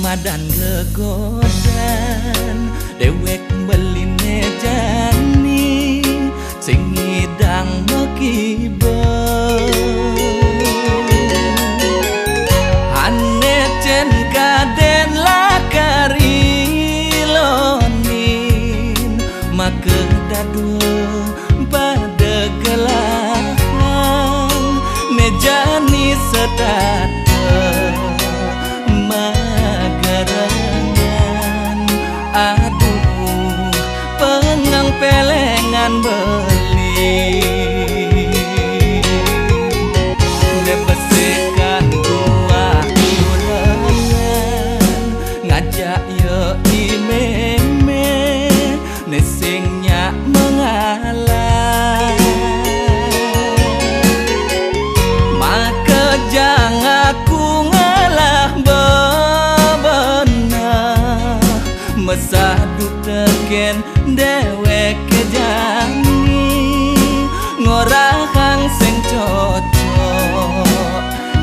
madan gegodan dewek beline jani sing ngidang mekibo ane cen kaden lakari lonin make dadu pada gelahan nejani sedat pelengan beli nebesikan buah kurangan ngajak yo imeme nesingnya mengalah maka jangan aku ngalah bebenah mesadu teken dewek kejani ngorahang sing cocok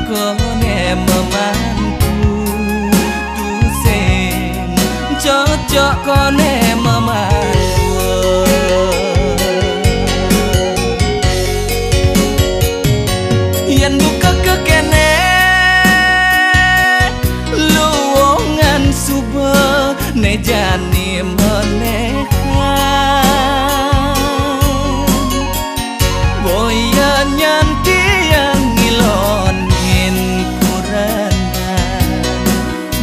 kone memantu tu sing cocok kone memantu yen buka kekene luwongan subuh nejani meneh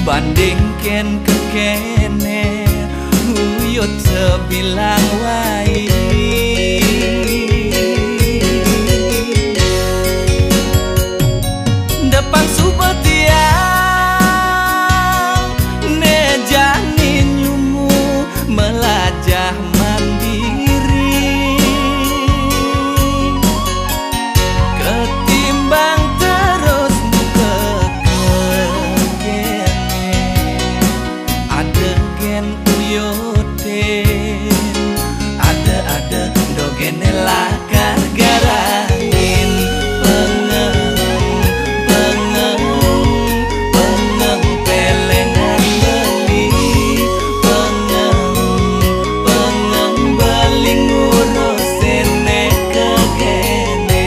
bandingkan kekene huyut sebilang wai depan subah tiang nejani nyumu melajah mandiri ketimbang terus ada dogen lakar garangin pengeng pelengan beli pengeng beli ngurus sene kegene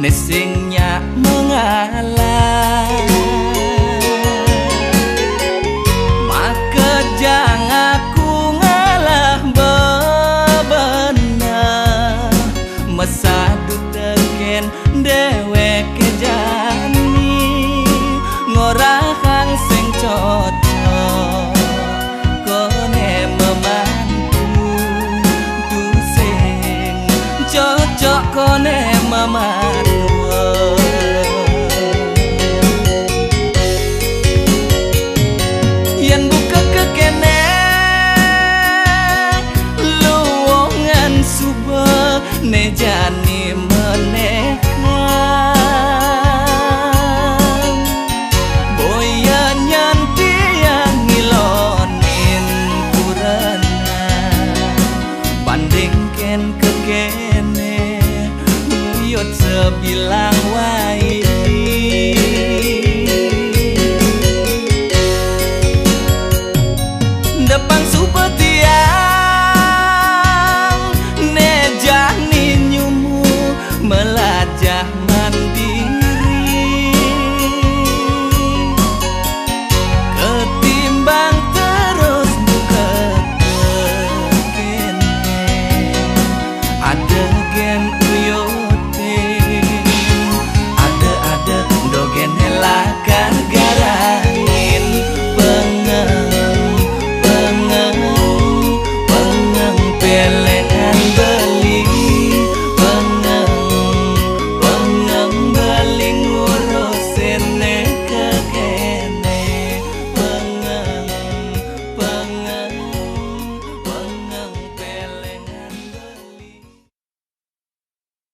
nesingnya mengalah maka jangan aku ngalah bebenah mesadu teken dewek kejani ngorahang sing cocok kone memantu tu sing cocok kone memantu